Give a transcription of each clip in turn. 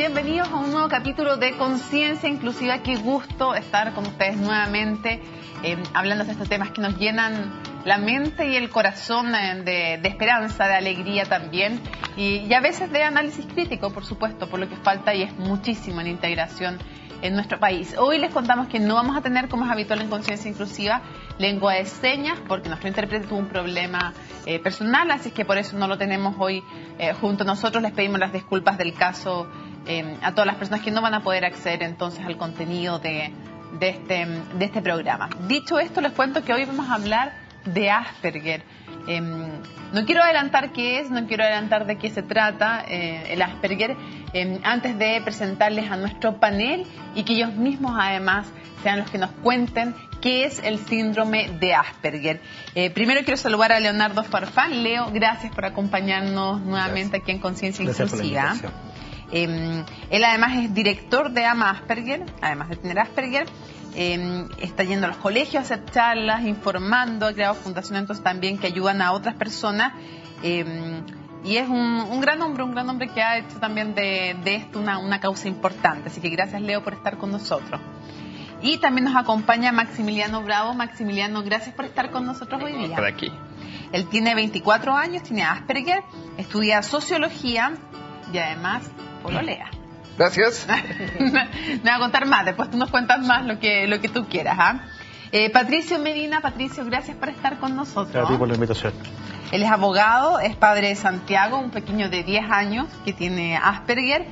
bienvenidos a un nuevo capítulo de Conciencia Inclusiva. Qué gusto estar con ustedes nuevamente hablando de estos temas que nos llenan la mente y el corazón de esperanza, de alegría también y a veces de análisis crítico, por supuesto, por lo que falta y es muchísimo en integración en nuestro país. Hoy les contamos que no vamos a tener, como es habitual en Conciencia Inclusiva, lengua de señas, porque nuestro intérprete tuvo un problema personal, así que por eso no lo tenemos hoy junto a nosotros. Les pedimos las disculpas del caso a todas las personas que no van a poder acceder entonces al contenido de este programa. Dicho esto, les cuento que hoy vamos a hablar de Asperger. No quiero adelantar qué es, no quiero adelantar de qué se trata el Asperger, antes de presentarles a nuestro panel y que ellos mismos además sean los que nos cuenten qué es el síndrome de Asperger. Primero quiero saludar a Leonardo Farfán. Leo, gracias por acompañarnos nuevamente aquí en Conciencia Inclusiva. Él además es director de AMA Asperger, además de tener Asperger. Está yendo a los colegios a hacer charlas, informando, ha creado fundaciones entonces también que ayudan a otras personas y es un gran hombre que ha hecho también de esto una causa importante, así que gracias Leo por estar con nosotros. Y también nos acompaña Maximiliano Bravo. Maximiliano, gracias por estar con nosotros hoy día. Por aquí. Él tiene 24 años, tiene Asperger, estudia sociología y además pololea. Gracias. Me voy a contar más, después tú nos cuentas más lo que tú quieras. Patricio Medina, Patricio, gracias por estar con nosotros. Gracias a ti por la invitación. Él es abogado, es padre de Santiago, un pequeño de 10 años que tiene Asperger.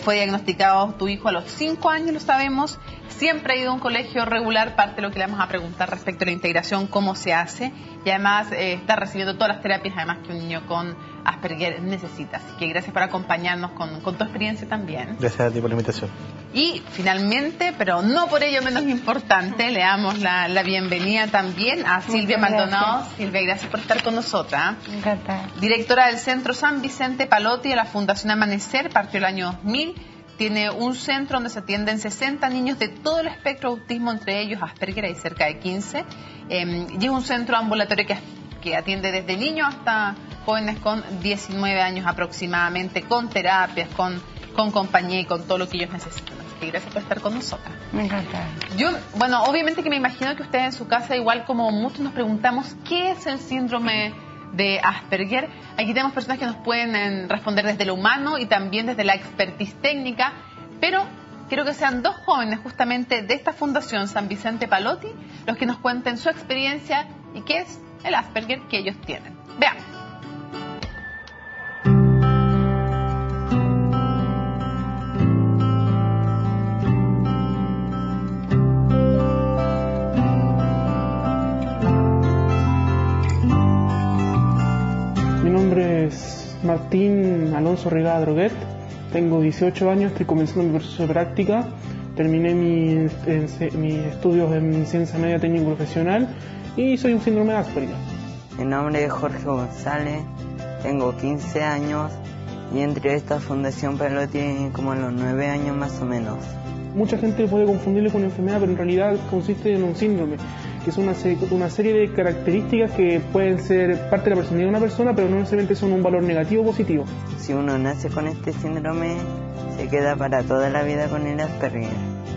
Fue diagnosticado tu hijo a los 5 años, lo sabemos. Siempre ha ido a un colegio regular, parte de lo que le vamos a preguntar respecto a la integración, cómo se hace. Y además está recibiendo todas las terapias además que un niño con Asperger necesita. Así que gracias por acompañarnos con tu experiencia también. Gracias a ti por la invitación. Y finalmente, pero no por ello menos importante, le damos la bienvenida también a Silvia Maldonado. Silvia, gracias por estar con nosotras. Encantada. Directora del Centro San Vicente Palotti de la Fundación Amanecer, partió el año 2000. Tiene un centro donde se atienden 60 niños de todo el espectro de autismo, entre ellos Asperger, hay cerca de 15. Y es un centro ambulatorio que atiende desde niños hasta jóvenes con 19 años aproximadamente, con terapias, con compañía y con todo lo que ellos necesitan. Así que gracias por estar con nosotras. Me encanta. Yo, bueno, obviamente que me imagino que ustedes en su casa, igual como muchos, nos preguntamos ¿qué es el síndrome de Asperger? Aquí tenemos personas que nos pueden responder desde lo humano y también desde la expertise técnica, pero quiero que sean dos jóvenes justamente de esta Fundación San Vicente Palotti los que nos cuenten su experiencia y qué es el Asperger que ellos tienen. Veamos. Mi nombre es Martín Alonso Regada Droguet, tengo 18 años, estoy comenzando mi proceso de práctica, terminé mis estudios en ciencia media técnico profesional y soy un síndrome de Asperger. Mi nombre es Jorge González, tengo 15 años y entré a esta Fundación Palotti como a los 9 años más o menos. Mucha gente puede confundirlo con una enfermedad, pero en realidad consiste en un síndrome, que es una serie de características que pueden ser parte de la personalidad de una persona, pero no necesariamente son un valor negativo o positivo. Si uno nace con este síndrome, se queda para toda la vida con el Asperger.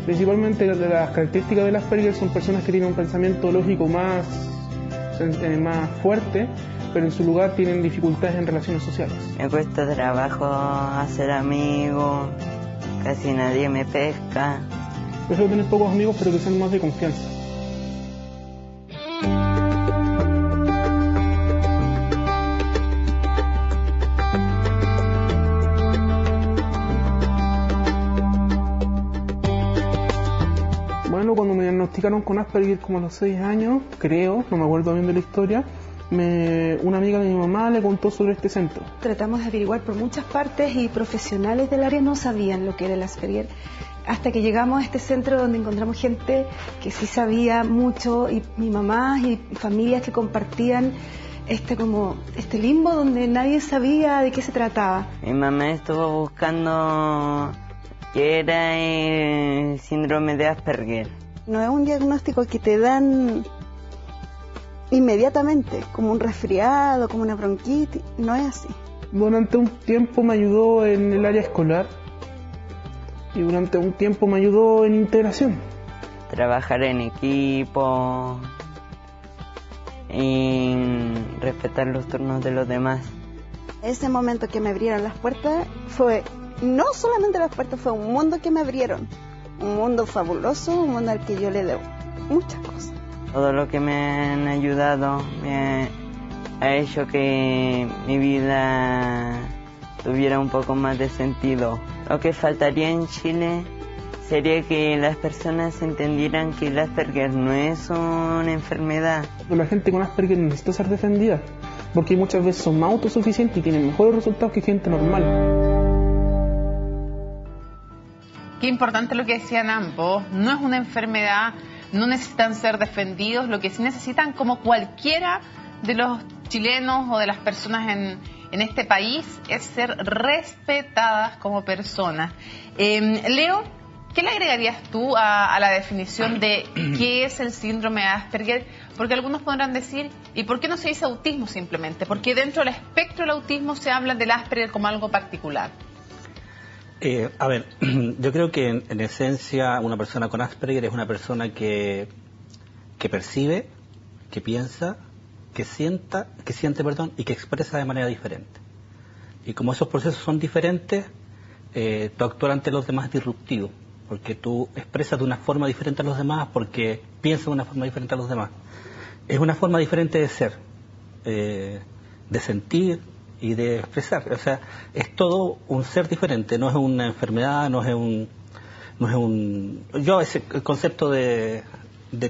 Principalmente las características del Asperger son personas que tienen un pensamiento lógico más fuerte, pero en su lugar tienen dificultades en relaciones sociales. Me cuesta trabajo hacer amigos, casi nadie me pesca. Prefiero tener pocos amigos, pero que sean más de confianza. Bueno, cuando me diagnosticaron con Asperger como a los 6 años, creo, no me acuerdo bien de la historia, una amiga de mi mamá le contó sobre este centro. Tratamos de averiguar por muchas partes y profesionales del área no sabían lo que era el Asperger, hasta que llegamos a este centro donde encontramos gente que sí sabía mucho, y mi mamá y familias que compartían este limbo donde nadie sabía de qué se trataba. Mi mamá estuvo buscando qué era el síndrome de Asperger. No es un diagnóstico que te dan inmediatamente, como un resfriado, como una bronquitis, no es así. Durante un tiempo me ayudó en el área escolar, y durante un tiempo me ayudó en integración. Trabajar en equipo y respetar los turnos de los demás. Ese momento que me abrieron las puertas fue, no solamente las puertas, fue un mundo que me abrieron. Un mundo fabuloso, un mundo al que yo le debo muchas cosas. Todo lo que me han ayudado me ha hecho que mi vida tuviera un poco más de sentido. Lo que faltaría en Chile sería que las personas entendieran que el Asperger no es una enfermedad. La gente con Asperger necesita ser defendida, porque muchas veces son más autosuficientes y tienen mejores resultados que gente normal. Qué importante lo que decían ambos. No es una enfermedad, no necesitan ser defendidos. Lo que sí necesitan, como cualquiera de los chilenos o de las personas en este país, es ser respetadas como personas. Leo, ¿qué le agregarías tú a la definición de qué es el síndrome de Asperger? Porque algunos podrán decir, ¿y por qué no se dice autismo simplemente? Porque dentro del espectro del autismo se habla del Asperger como algo particular. A ver, yo creo que en esencia una persona con Asperger es una persona que percibe, que piensa, que siente, y que expresa de manera diferente. Y como esos procesos son diferentes, tu actuar ante los demás es disruptivo, porque tú expresas de una forma diferente a los demás, porque piensas de una forma diferente a los demás. Es una forma diferente de ser, de sentir y de expresar. O sea, es todo un ser diferente, no es una enfermedad, no es un... Yo ese el concepto de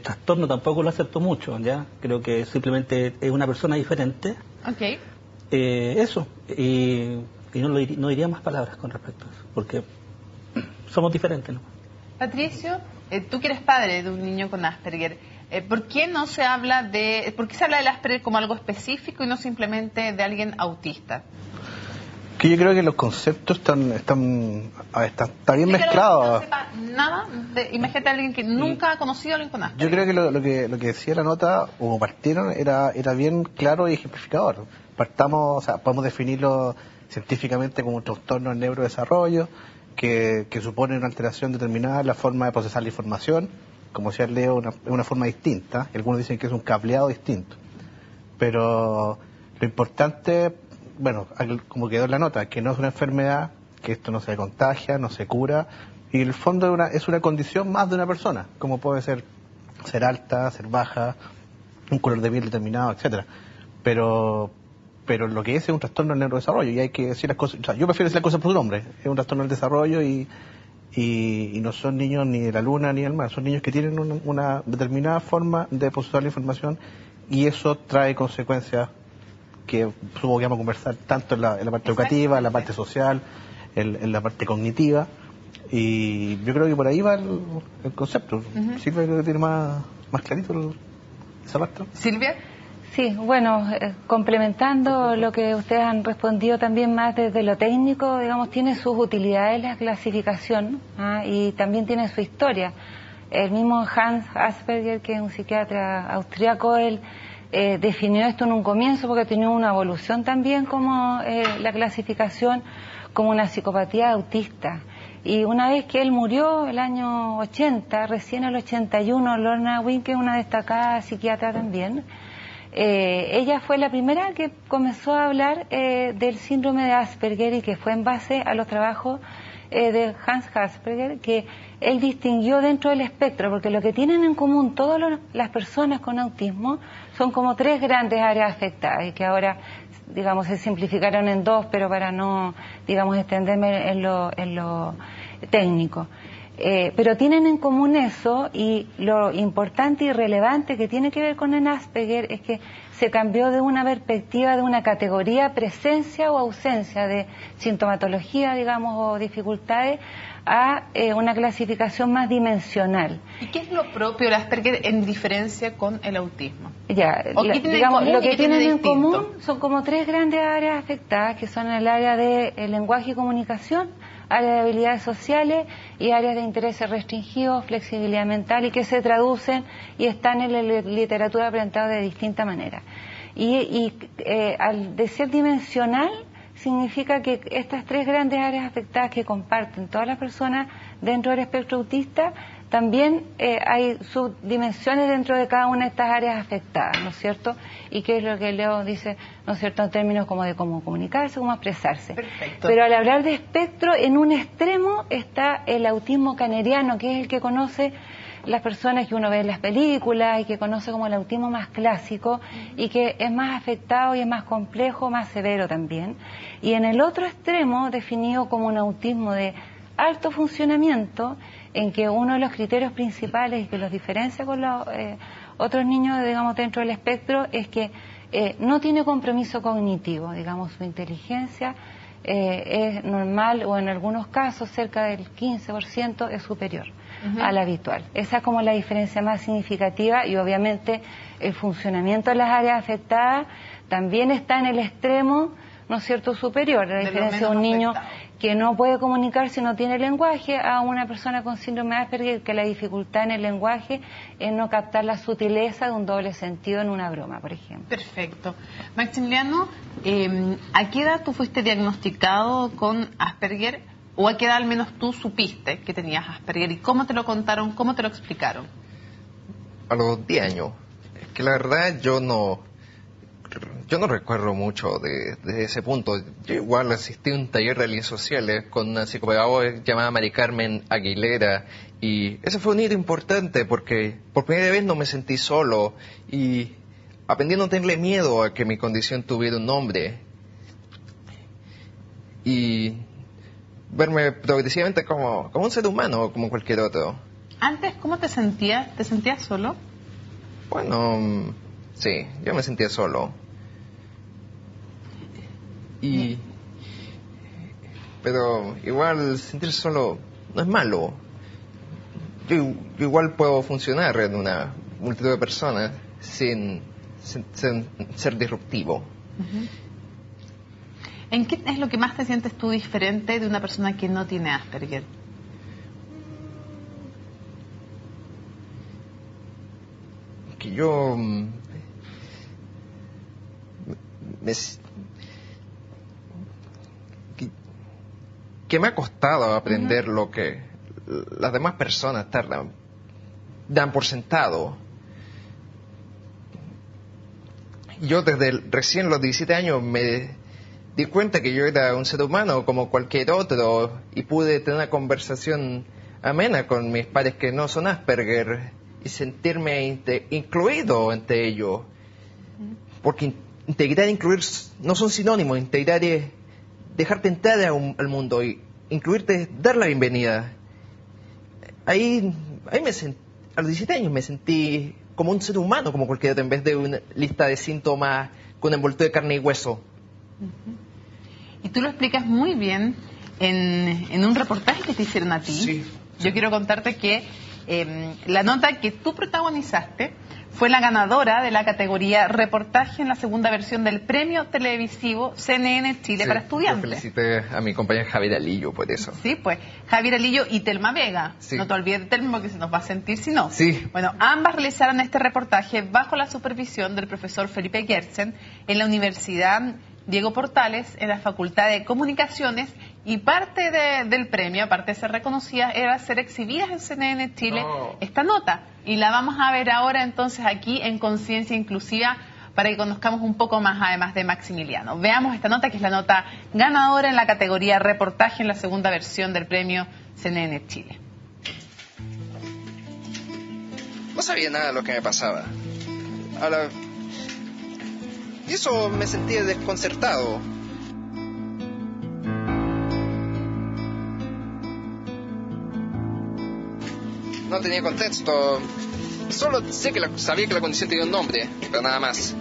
trastorno tampoco lo acepto mucho, ¿ya? Creo que simplemente es una persona diferente. Ok. Eso, y no diría más palabras con respecto a eso, porque somos diferentes, ¿no? Patricio, tú que eres padre de un niño con Asperger, ¿por qué no se habla por qué se habla del Asperger como algo específico y no simplemente de alguien autista? Que yo creo que los conceptos está bien mezclados. No sepa nada, imagínate a alguien que nunca ha conocido a alguien con Asperger. Yo creo que lo que decía la nota, o partieron, era bien claro y ejemplificador. Partamos, o sea, podemos definirlo científicamente como un trastorno del neurodesarrollo, que supone una alteración determinada en la forma de procesar la información. Como decía Leo, una forma distinta. Algunos dicen que es un cableado distinto. Pero lo importante, bueno, como quedó en la nota, que no es una enfermedad, que esto no se contagia, no se cura, y en el fondo es una condición más de una persona, como puede ser alta, ser baja, un color de piel determinado, etcétera. Pero lo que es un trastorno del neurodesarrollo, y hay que decir las cosas, o sea, yo prefiero decir las cosas por su nombre, es un trastorno del desarrollo y no son niños ni de la luna ni del mar, son niños que tienen una determinada forma de procesar la información, y eso trae consecuencias que supongo que vamos a conversar tanto en la parte educativa, en la parte social, en la parte cognitiva, y yo creo que por ahí va el concepto. Silvia creo que tiene más clarito esa parte. Silvia. Sí, bueno, complementando lo que ustedes han respondido también más desde lo técnico, digamos, tiene sus utilidades la clasificación, y también tiene su historia. El mismo Hans Asperger, que es un psiquiatra austriaco, él definió esto en un comienzo porque tenía una evolución también como la clasificación como una psicopatía autista. Y una vez que él murió, el año 80, recién el 81, Lorna Wynn, que es una destacada psiquiatra también, ella fue la primera que comenzó a hablar del síndrome de Asperger, y que fue en base a los trabajos de Hans Asperger, que él distinguió dentro del espectro, porque lo que tienen en común todas las personas con autismo son como tres grandes áreas afectadas, y que ahora, digamos, se simplificaron en dos, pero para no, digamos, extenderme en lo técnico. Pero tienen en común eso, y lo importante y relevante que tiene que ver con el Asperger es que se cambió de una perspectiva, de una categoría presencia o ausencia de sintomatología, digamos, o dificultades, a una clasificación más dimensional. ¿Y qué es lo propio del Asperger en diferencia con el autismo? Ya, digamos, lo que tienen en común son como tres grandes áreas afectadas, que son el área de lenguaje y comunicación, áreas de habilidades sociales y áreas de intereses restringidos, flexibilidad mental, y que se traducen y están en la literatura planteadas de distinta manera. Y al de ser dimensional, significa que estas tres grandes áreas afectadas que comparten todas las personas dentro del espectro autista, también hay subdimensiones dentro de cada una de estas áreas afectadas, ¿no es cierto? Y que es lo que Leo dice, ¿no es cierto?, en términos como de cómo comunicarse, cómo expresarse. Perfecto. Pero al hablar de espectro, en un extremo está el autismo caneriano, que es el que conoce las personas que uno ve en las películas y que conoce como el autismo más clásico y que es más afectado y es más complejo, más severo también. Y en el otro extremo, definido como un autismo de alto funcionamiento, en que uno de los criterios principales y que los diferencia con los otros niños, digamos, dentro del espectro, es que no tiene compromiso cognitivo, digamos, su inteligencia es normal o en algunos casos cerca del 15% es superior a la habitual. Esa es como la diferencia más significativa y obviamente el funcionamiento de las áreas afectadas también está en el extremo, ¿no es cierto?, superior. La diferencia de un niño que no puede comunicar si no tiene lenguaje a una persona con síndrome de Asperger, que la dificultad en el lenguaje es no captar la sutileza de un doble sentido en una broma, por ejemplo. Perfecto. Maximiliano, ¿a qué edad tú fuiste diagnosticado con Asperger? ¿O a qué edad al menos tú supiste que tenías Asperger? ¿Y cómo te lo contaron? ¿Cómo te lo explicaron? A los 10 años. Es que la verdad yo no recuerdo mucho de ese punto. Yo igual asistí a un taller de habilidades sociales con una psicopedagoga llamada Mari Carmen Aguilera y ese fue un hito importante porque por primera vez no me sentí solo y aprendí a no tenerle miedo a que mi condición tuviera un nombre y verme progresivamente como un ser humano, como cualquier otro. Antes, ¿cómo te sentías? ¿Te sentías solo? Bueno, sí, yo me sentía solo. Pero igual sentirse solo no es malo. Yo igual puedo funcionar en una multitud de personas sin ser disruptivo. ¿En qué es lo que más te sientes tú diferente de una persona que no tiene Asperger? Que yo que me ha costado aprender lo que las demás personas dan por sentado. Yo desde recién los 17 años me di cuenta que yo era un ser humano como cualquier otro y pude tener una conversación amena con mis padres que no son Asperger y sentirme incluido entre ellos. Porque integrar e incluir no son sinónimos. Integrar es dejarte entrar al mundo y incluirte es dar la bienvenida. Ahí a los 17 años me sentí como un ser humano, como cualquier otro, en vez de una lista de síntomas con envoltura de carne y hueso. Y tú lo explicas muy bien en un reportaje que te hicieron a ti. Sí. Yo quiero contarte que la nota que tú protagonizaste fue la ganadora de la categoría reportaje en la segunda versión del premio televisivo CNN Chile para estudiantes. Yo felicité a mi compañera Javier Alillo por eso. Sí, pues Javier Alillo y Telma Vega. Sí. No te olvides de Telma porque se nos va a sentir si no. Sí. Bueno, ambas realizaron este reportaje bajo la supervisión del profesor Felipe Gertzen en la Universidad Diego Portales, en la Facultad de Comunicaciones, y parte del premio, aparte de ser reconocidas, era ser exhibidas en CNN Chile esta nota. Y la vamos a ver ahora entonces aquí en Conciencia Inclusiva para que conozcamos un poco más además de Maximiliano. Veamos esta nota, que es la nota ganadora en la categoría reportaje en la segunda versión del premio CNN Chile. No sabía nada de lo que me pasaba. Y eso me sentía desconcertado. No tenía contexto. Solo sé que sabía que la condición tenía un nombre, pero nada más.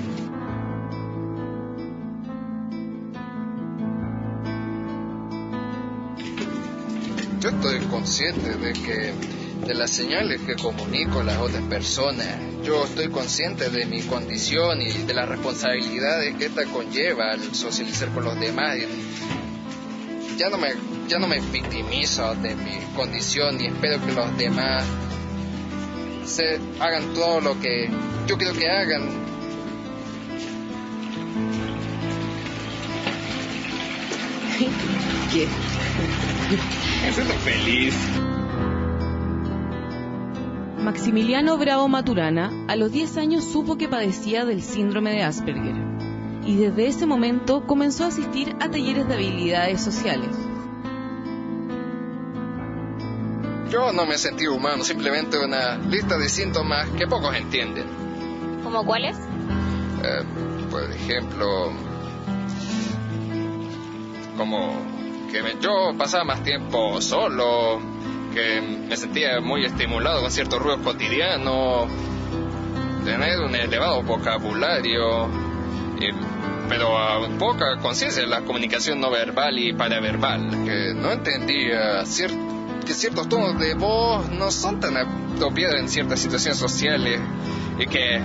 Yo estoy consciente de las señales que comunico a las otras personas. Yo estoy consciente de mi condición y de las responsabilidades que esta conlleva al socializar con los demás. Ya no me victimizo de mi condición y espero que los demás hagan todo lo que yo quiero que hagan. ¿Qué? Me siento feliz. Maximiliano Bravo Maturana a los 10 años supo que padecía del síndrome de Asperger y desde ese momento comenzó a asistir a talleres de habilidades sociales. Yo no me sentí humano, simplemente una lista de síntomas que pocos entienden. ¿Cómo cuáles? Por ejemplo, como que yo pasaba más tiempo solo, que me sentía muy estimulado con ciertos ruidos cotidianos, tener un elevado vocabulario, pero a poca conciencia de la comunicación no verbal y paraverbal, que no entendía que ciertos tonos de voz no son tan apropiados en ciertas situaciones sociales y que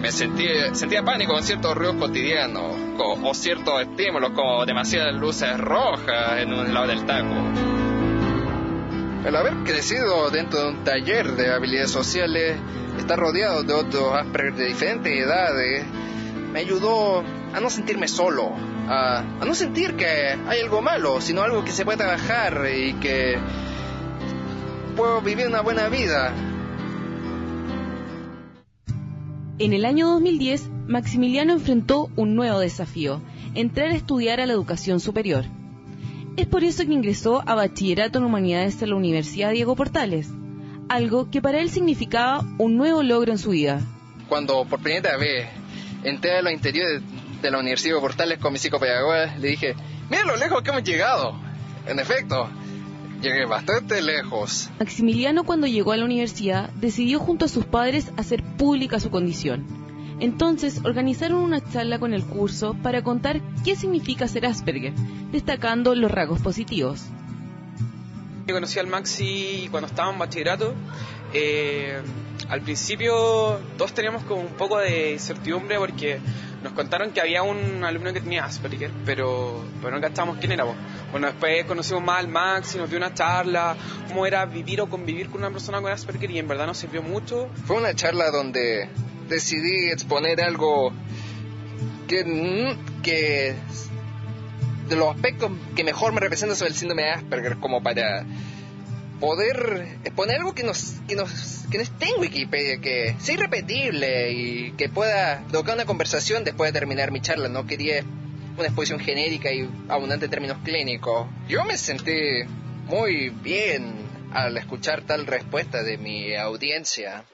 me sentía pánico con ciertos ruidos cotidianos o ciertos estímulos como demasiadas luces rojas en un lado del taco. El haber crecido dentro de un taller de habilidades sociales, estar rodeado de otros Asperger de diferentes edades, me ayudó a no sentirme solo, a no sentir que hay algo malo, sino algo que se puede trabajar y que puedo vivir una buena vida. En el año 2010, Maximiliano enfrentó un nuevo desafío, entrar a estudiar a la educación superior. Es por eso que ingresó a Bachillerato en Humanidades en la Universidad Diego Portales, algo que para él significaba un nuevo logro en su vida. Cuando por primera vez entré a los interiores de la Universidad Diego Portales con mi psicopedagoga, le dije, mira lo lejos que hemos llegado. En efecto, llegué bastante lejos. Maximiliano, cuando llegó a la universidad, decidió junto a sus padres hacer pública su condición. Entonces organizaron una charla con el curso para contar qué significa ser Asperger, destacando los rasgos positivos. Yo conocí al Maxi cuando estaba en bachillerato. Al principio todos teníamos como un poco de incertidumbre porque nos contaron que había un alumno que tenía Asperger, pero no cachábamos quién era. Bueno, después conocimos más al Maxi, nos dio una charla, cómo era vivir o convivir con una persona con Asperger, y en verdad nos sirvió mucho. Fue una charla donde decidí exponer algo que de los aspectos que mejor me representan sobre el síndrome de Asperger, como para poder exponer algo que no esté en Wikipedia, que sea irrepetible y que pueda tocar una conversación después de terminar mi charla. No quería una exposición genérica y abundante en términos clínicos. Yo me sentí muy bien al escuchar tal respuesta de mi audiencia.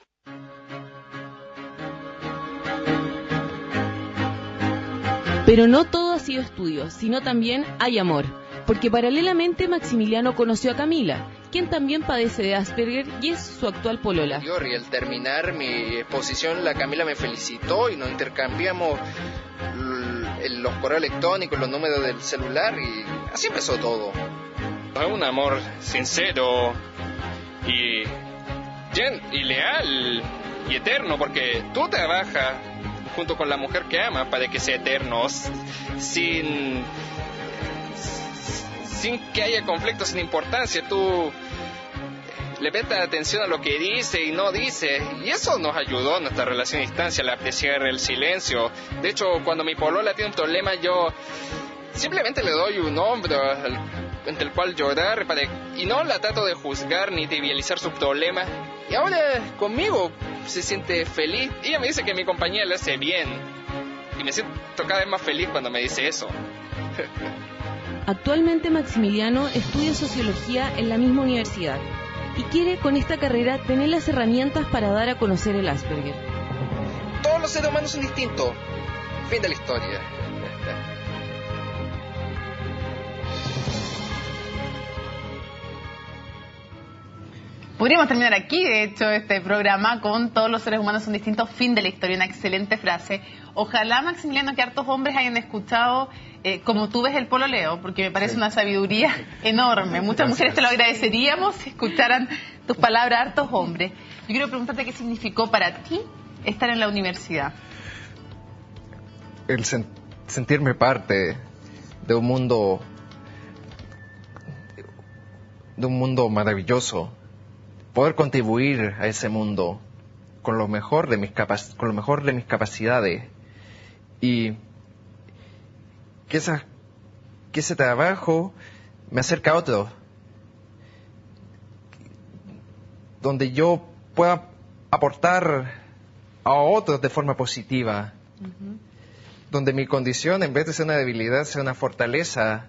Pero no todo ha sido estudio, sino también hay amor, porque paralelamente Maximiliano conoció a Camila, quien también padece de Asperger y es su actual polola. Y al terminar mi exposición, la Camila me felicitó y nos intercambiamos los correos electrónicos, los números del celular, y así empezó todo. Es un amor sincero y leal y eterno, porque tú trabajas junto con la mujer que amas para que sea eterno, sin que haya conflictos sin importancia. Tú le prestas atención a lo que dice y no dice, y eso nos ayudó en nuestra relación a distancia, al apreciar el silencio. De hecho, cuando mi polola tiene un problema, yo simplemente le doy un hombro ante el cual llorar, y no la trato de juzgar ni trivializar sus problemas. Y ahora conmigo se siente feliz. Ella me dice que mi compañía le hace bien, y me siento cada vez más feliz cuando me dice eso. Actualmente Maximiliano estudia sociología en la misma universidad y quiere con esta carrera tener las herramientas para dar a conocer el Asperger. Todos los seres humanos son distintos. Fin de la historia. Podríamos terminar aquí, de hecho, este programa con todos los seres humanos son distintos, fin de la historia, una excelente frase. Ojalá, Maximiliano, que hartos hombres hayan escuchado como tú ves el pololeo, porque me parece una sabiduría enorme. Muchas mujeres te lo agradeceríamos si escucharan tus palabras, hartos hombres. Yo quiero preguntarte qué significó para ti estar en la universidad. El sentirme parte de un mundo maravilloso. Poder contribuir a ese mundo con lo mejor de mis capacidades, y que que ese trabajo me acerca a otro, donde yo pueda aportar a otros de forma positiva, donde mi condición, en vez de ser una debilidad, sea una fortaleza,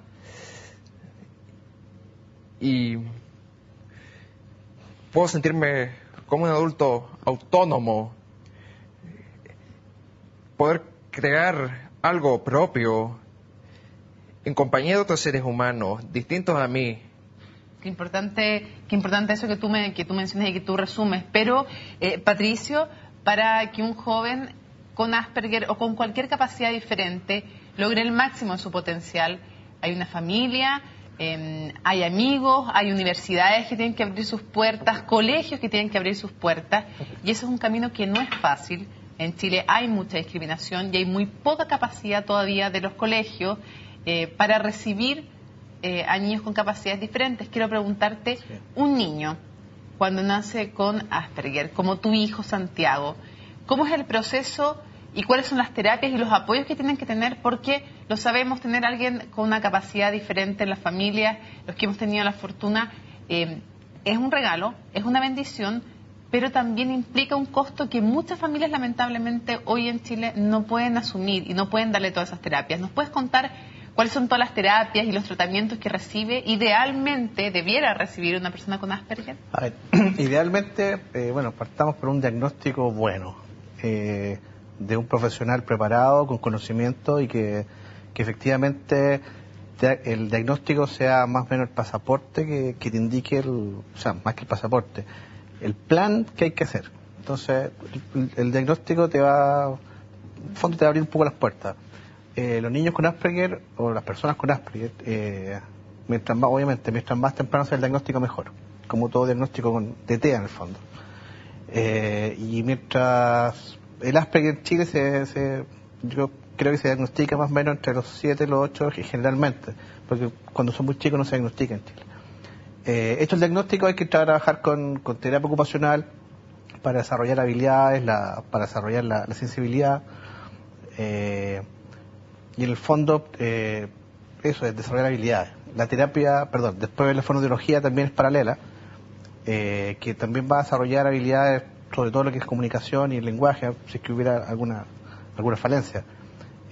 y puedo sentirme como un adulto autónomo, poder crear algo propio en compañía de otros seres humanos distintos a mí. Qué importante eso que tú mencionas y que tú resumes. Pero, Patricio, para que un joven con Asperger o con cualquier capacidad diferente logre el máximo de su potencial, hay una familia, hay amigos, hay universidades que tienen que abrir sus puertas, colegios que tienen que abrir sus puertas, y eso es un camino que no es fácil. En Chile hay mucha discriminación y hay muy poca capacidad todavía de los colegios para recibir a niños con capacidades diferentes. Quiero preguntarte, un niño cuando nace con Asperger, como tu hijo Santiago, ¿cómo es el proceso y cuáles son las terapias y los apoyos que tienen que tener? Porque lo sabemos, tener a alguien con una capacidad diferente en la familia, los que hemos tenido la fortuna, es un regalo, es una bendición, pero también implica un costo que muchas familias lamentablemente hoy en Chile no pueden asumir y no pueden darle todas esas terapias. ¿Nos puedes contar cuáles son todas las terapias y los tratamientos que recibe, idealmente debiera recibir una persona con Asperger? A ver, idealmente, bueno, partamos por un diagnóstico bueno, de un profesional preparado, con conocimiento, y que efectivamente el diagnóstico sea más o menos el pasaporte que te indique, o sea, más que el pasaporte, el plan que hay que hacer. Entonces, el diagnóstico te va, en fondo te va a abrir un poco las puertas. Los niños con Asperger, o las personas con Asperger, mientras más temprano sea el diagnóstico, mejor. Como todo diagnóstico de TEA, en el fondo. Y mientras el Asperger en Chile yo creo que se diagnostica más o menos entre los 7 y los 8 generalmente, porque cuando son muy chicos no se diagnostica en Chile. Hecho el diagnóstico, hay que trabajar con terapia ocupacional para desarrollar habilidades, para desarrollar la sensibilidad, y en el fondo eso es desarrollar habilidades. La terapia, después la fonoaudiología también es paralela, que también va a desarrollar habilidades, sobre todo lo que es comunicación y lenguaje, si es que hubiera alguna falencia.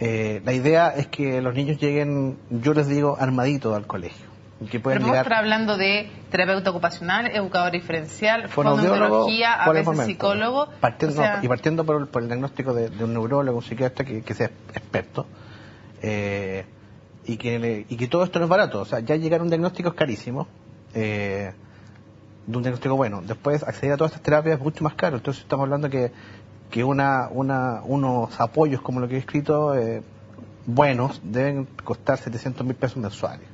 La idea es que los niños lleguen, yo les digo, armaditos al colegio. Que pueden Pero llegar... estar hablando de terapeuta ocupacional, educador diferencial, fonoaudiólogo, fonoaudiología, a veces psicólogo. Partiendo por el diagnóstico de un neurólogo, un psiquiatra que sea experto, y que todo esto no es barato. O sea, ya llegar a un diagnóstico es carísimo, de un diagnóstico bueno. Después acceder a todas estas terapias es mucho más caro. Entonces estamos hablando que unos apoyos como lo que he escrito, buenos, deben costar 700.000 pesos mensuales.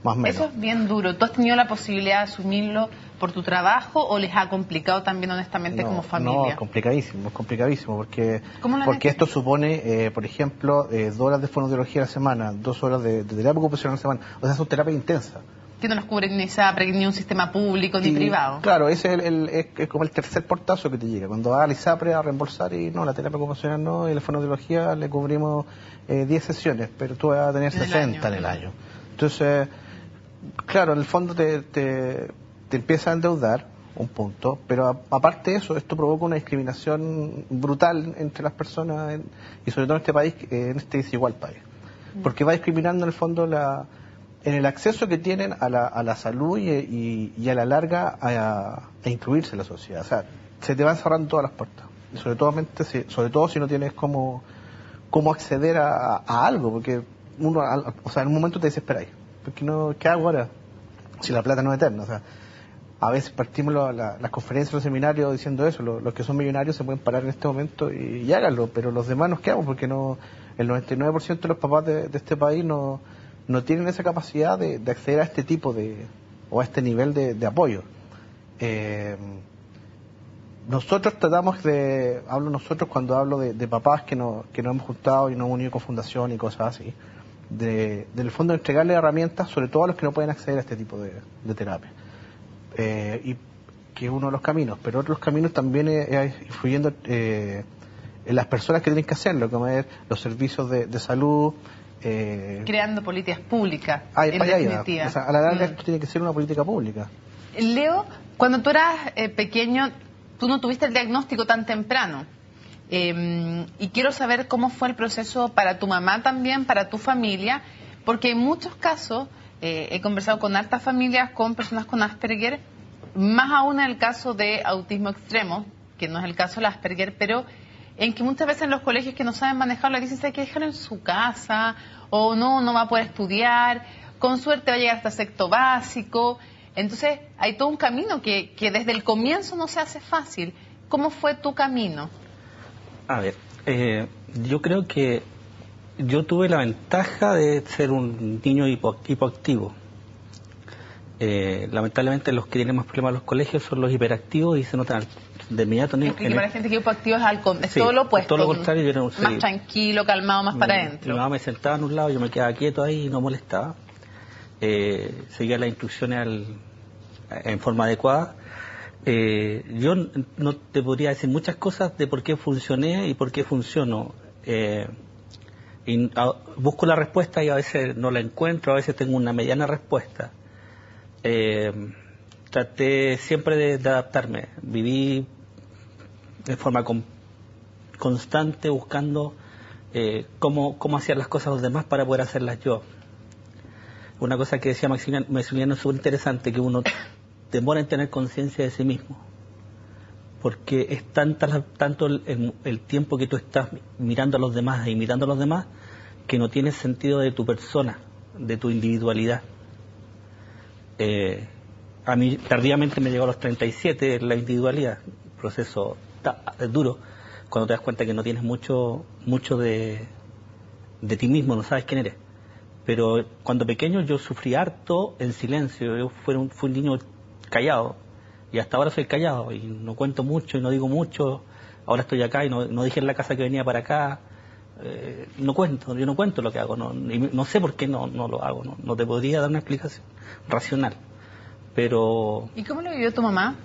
Más o menos. Eso es bien duro. ¿Tú has tenido la posibilidad de asumirlo por tu trabajo o les ha complicado también honestamente como familia? No, es complicadísimo, porque esto supone, por ejemplo, 2 horas de fonoaudiología a la semana, 2 horas de terapia ocupacional a la semana. O sea, son terapias intensas. Que no nos cubre ni SAPRE, ni un sistema público, ni privado. Claro, ese es como el tercer portazo que te llega. Cuando vas al ISAPRE a reembolsar, y no, la terapia ocupacional no, y la fonoaudiología le cubrimos 10 sesiones, pero tú vas a tener 60 en el año. Entonces, claro, en el fondo te empieza a endeudar, un punto, pero aparte de eso, esto provoca una discriminación brutal entre las personas, y sobre todo en este país, en este desigual país. Porque va discriminando en el fondo en el acceso que tienen a la salud y a la larga a incluirse en la sociedad. O sea, se te van cerrando todas las puertas. Y sobre todo si no tienes cómo acceder a algo, porque uno, o sea, en un momento te desesperáis. Porque ¿qué hago ahora? Si la plata no es eterna. O sea, a veces partimos las conferencias, los seminarios diciendo eso. Los que son millonarios se pueden parar en este momento y háganlo, pero los demás nos quedamos, porque el 99% de los papás de este país no tienen esa capacidad de acceder a este tipo o a este nivel de apoyo. Nosotros hablo nosotros cuando hablo de papás que nos hemos juntado y nos hemos unido con fundación y cosas así, del fondo entregarle herramientas, sobre todo a los que no pueden acceder a este tipo de terapia. Y que es uno de los caminos, pero otros caminos también influyendo en las personas que tienen que hacerlo, como es los servicios de salud, creando políticas públicas, en para allá definitiva. iba. O sea, a la larga esto tiene que ser una política pública. Leo, cuando tú eras pequeño, tú no tuviste el diagnóstico tan temprano. Y quiero saber cómo fue el proceso para tu mamá también, para tu familia, porque en muchos casos he conversado con hartas familias con personas con Asperger, más aún en el caso de autismo extremo, que no es el caso del Asperger, pero en que muchas veces en los colegios que no saben manejarlo, le dicen que hay que dejarlo en su casa, o no va a poder estudiar, con suerte va a llegar hasta sexto básico. Entonces hay todo un camino que desde el comienzo no se hace fácil. ¿Cómo fue tu camino? A ver, yo creo que yo tuve la ventaja de ser un niño hipoactivo. Lamentablemente los que tienen más problemas en los colegios son los hiperactivos y se notan de inmediato. Para la gente que es hipoactivo es sí, todo lo opuesto. Todo lo contrario, yo era más tranquilo, calmado, más para adentro. Mi mamá me sentaba en un lado, yo me quedaba quieto ahí y no molestaba. Seguía las instrucciones en forma adecuada. Yo no te podría decir muchas cosas de por qué funcioné y por qué funciono. Busco la respuesta y a veces no la encuentro, a veces tengo una mediana respuesta. Traté siempre de adaptarme. Viví de forma constante buscando cómo hacían las cosas los demás para poder hacerlas yo. Una cosa que decía Maximiliano es súper interesante, que uno demora en tener conciencia de sí mismo, porque es tanto el tiempo que tú estás mirando a los demás e imitando a los demás, que no tienes sentido de tu persona, de tu individualidad. A mí tardíamente me llegó a los 37 la individualidad, proceso duro, cuando te das cuenta que no tienes mucho de ti mismo, no sabes quién eres. Pero cuando pequeño yo sufrí harto en silencio, yo fui un niño callado, y hasta ahora soy callado, y no cuento mucho y no digo mucho. Ahora estoy acá y no dije en la casa que venía para acá. Yo no cuento lo que hago, no sé por qué no lo hago, no te podría dar una explicación racional. Pero... ¿Y cómo lo vivió tu mamá?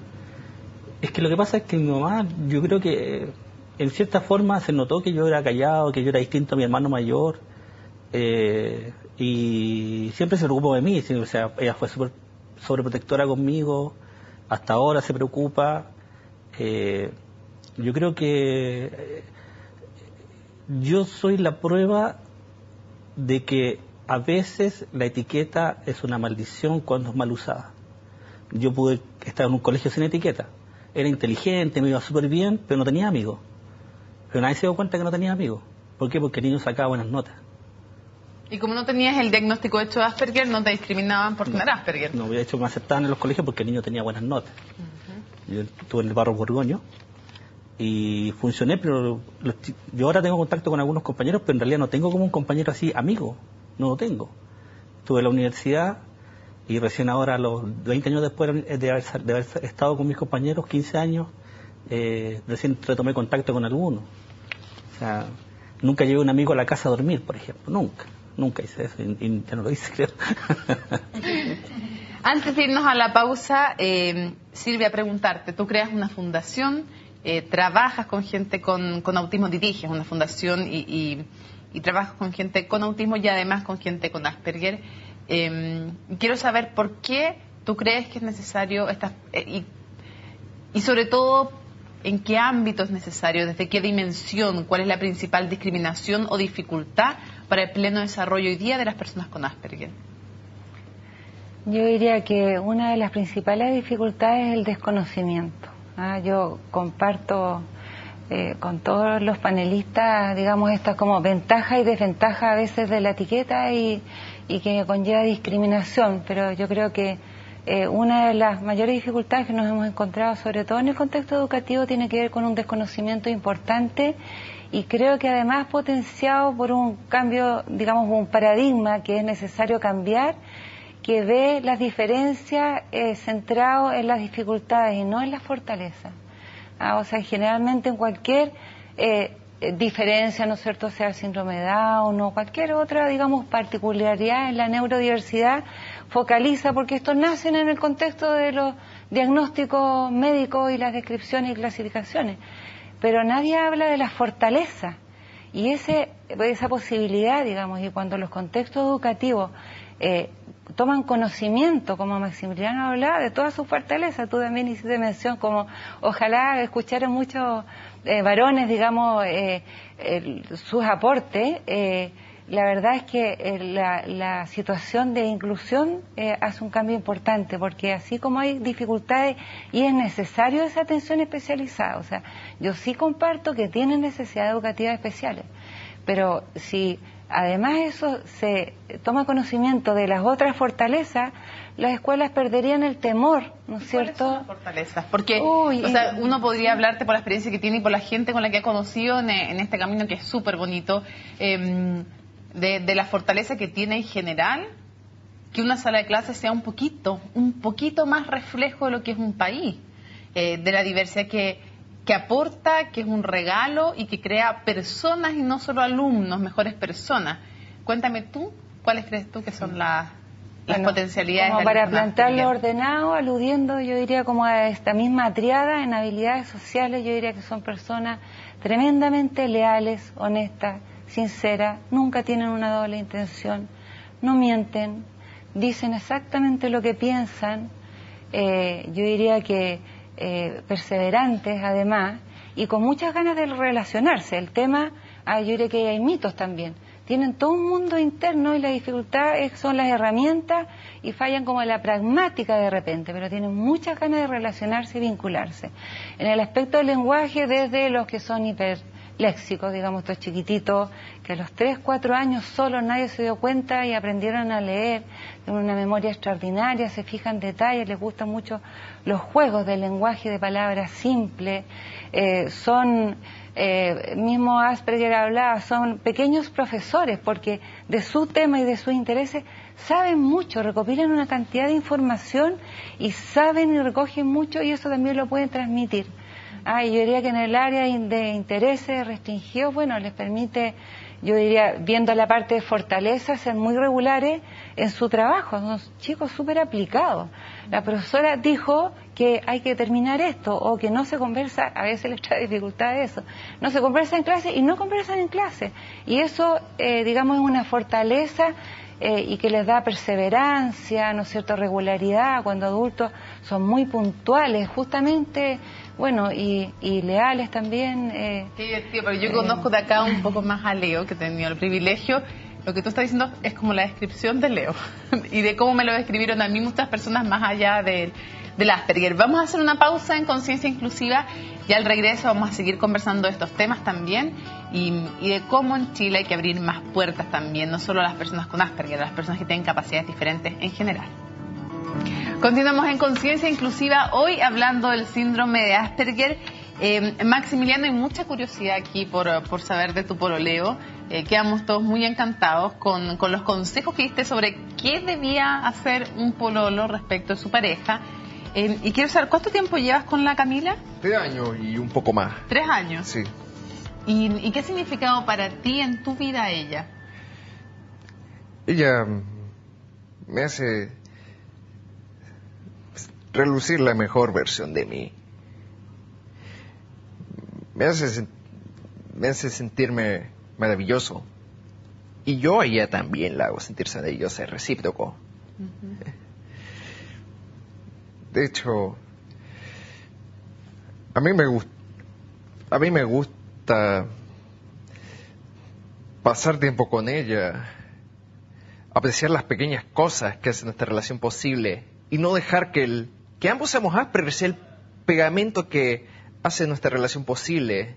Es que lo que pasa es que mi mamá, yo creo que en cierta forma se notó que yo era callado, que yo era distinto a mi hermano mayor, y siempre se preocupó de mí. O sea, ella fue súper sobreprotectora conmigo, hasta ahora se preocupa. Yo creo que yo soy la prueba de que a veces la etiqueta es una maldición cuando es mal usada. Yo pude estar en un colegio sin etiqueta, era inteligente, me iba súper bien, pero no tenía amigos. Pero nadie se dio cuenta que no tenía amigos. ¿Por qué? Porque el niño sacaba buenas notas. Y como no tenías el diagnóstico hecho de Asperger, no te discriminaban por tener Asperger. No, de hecho me aceptaban en los colegios porque el niño tenía buenas notas. Yo estuve en el barrio Borgoño y funcioné, pero yo ahora tengo contacto con algunos compañeros, pero en realidad no tengo como un compañero así amigo, no lo tengo. Estuve en la universidad y recién ahora, a los 20 años después de haber estado con mis compañeros, 15 años, recién retomé contacto con algunos. O sea, nunca llevé un amigo a la casa a dormir, por ejemplo, nunca hice eso, y ya no lo hice, creo. Antes de irnos a la pausa, Silvia, preguntarte, tú creas una fundación, trabajas con gente con autismo, diriges una fundación y trabajas con gente con autismo y además con gente con Asperger. Quiero saber por qué tú crees que es necesario, y sobre todo, en qué ámbito es necesario, desde qué dimensión, cuál es la principal discriminación o dificultad para el pleno desarrollo hoy día de las personas con Asperger. Yo diría que una de las principales dificultades es el desconocimiento. Yo comparto con todos los panelistas, digamos, estas como ventaja y desventaja a veces de la etiqueta y que conlleva discriminación, pero yo creo que una de las mayores dificultades que nos hemos encontrado, sobre todo en el contexto educativo, tiene que ver con un desconocimiento importante y creo que además potenciado por un cambio, digamos, un paradigma que es necesario cambiar, que ve las diferencias centrado en las dificultades y no en las fortalezas. O sea, generalmente en cualquier diferencia, ¿no es cierto?, sea el síndrome de Down o cualquier otra, digamos, particularidad en la neurodiversidad, focaliza, porque estos nacen en el contexto de los diagnósticos médicos y las descripciones y clasificaciones. Pero nadie habla de la fortaleza. Y esa posibilidad, digamos, y cuando los contextos educativos toman conocimiento, como Maximiliano hablaba, de todas sus fortalezas, tú también hiciste mención, como ojalá escucharan muchos varones, digamos, sus aportes. La verdad es que la situación de inclusión hace un cambio importante, porque así como hay dificultades y es necesario esa atención especializada, o sea, yo sí comparto que tienen necesidades educativas especiales, pero si además eso se toma conocimiento de las otras fortalezas, las escuelas perderían el temor, ¿no es cierto? ¿Cuáles son las fortalezas? Porque o sea, uno podría hablarte por la experiencia que tiene y por la gente con la que ha conocido en este camino que es súper bonito, de la fortaleza que tiene en general, que una sala de clases sea un poquito más reflejo de lo que es un país, de la diversidad que aporta, que es un regalo y que crea personas y no solo alumnos, mejores personas. Cuéntame tú, ¿cuáles crees tú que son las potencialidades? Como para plantearlo ordenado, aludiendo, yo diría como a esta misma triada en habilidades sociales, yo diría que son personas tremendamente leales, honestas, sinceras, nunca tienen una doble intención, no mienten, dicen exactamente lo que piensan, yo diría que perseverantes además, y con muchas ganas de relacionarse. El tema, yo diría que hay mitos también, tienen todo un mundo interno y la dificultad son las herramientas y fallan como en la pragmática de repente, pero tienen muchas ganas de relacionarse y vincularse. En el aspecto del lenguaje, desde los que son hiperléxicos, digamos, estos chiquititos que a los 3, 4 años solos nadie se dio cuenta y aprendieron a leer, tienen una memoria extraordinaria, se fijan en detalles, les gustan mucho los juegos del lenguaje de palabras simples, mismo Asperger hablaba, son pequeños profesores porque de su tema y de sus intereses saben mucho, recopilan una cantidad de información y saben y recogen mucho y eso también lo pueden transmitir. Y yo diría que en el área de intereses restringidos, bueno, les permite, yo diría, viendo la parte de fortaleza, ser muy regulares en su trabajo, son chicos súper aplicados. La profesora dijo que hay que terminar esto, o que no se conversa, a veces les trae dificultad eso, no se conversa en clase y no conversan en clase. Y eso, digamos, es una fortaleza y que les da perseverancia, ¿no es cierto?, regularidad, cuando adultos son muy puntuales, justamente, bueno, y leales también. Qué divertido, pero yo conozco de acá un poco más a Leo, que he tenido el privilegio. Lo que tú estás diciendo es como la descripción de Leo y de cómo me lo describieron a mí muchas personas más allá del Asperger. Vamos a hacer una pausa en Conciencia Inclusiva y al regreso vamos a seguir conversando de estos temas también y de cómo en Chile hay que abrir más puertas también, no solo a las personas con Asperger, a las personas que tienen capacidades diferentes en general. Continuamos en Conciencia Inclusiva, hoy hablando del síndrome de Asperger. Maximiliano, hay mucha curiosidad aquí por saber de tu pololeo. Quedamos todos muy encantados con los consejos que diste sobre qué debía hacer un pololo respecto de su pareja. Y quiero saber, ¿cuánto tiempo llevas con la Camila? 3 años y un poco más. 3 años. Sí. ¿Y qué ha significado para ti en tu vida ella? Ella me hace relucir la mejor versión de mí. Me hace sentirme maravilloso. Y yo a ella también la hago sentirse maravillosa, es recíproco. Uh-huh. De hecho, a mí me gusta pasar tiempo con ella, apreciar las pequeñas cosas que hacen nuestra relación posible y no dejar que ambos seamos Asperger sea el pegamento que hace nuestra relación posible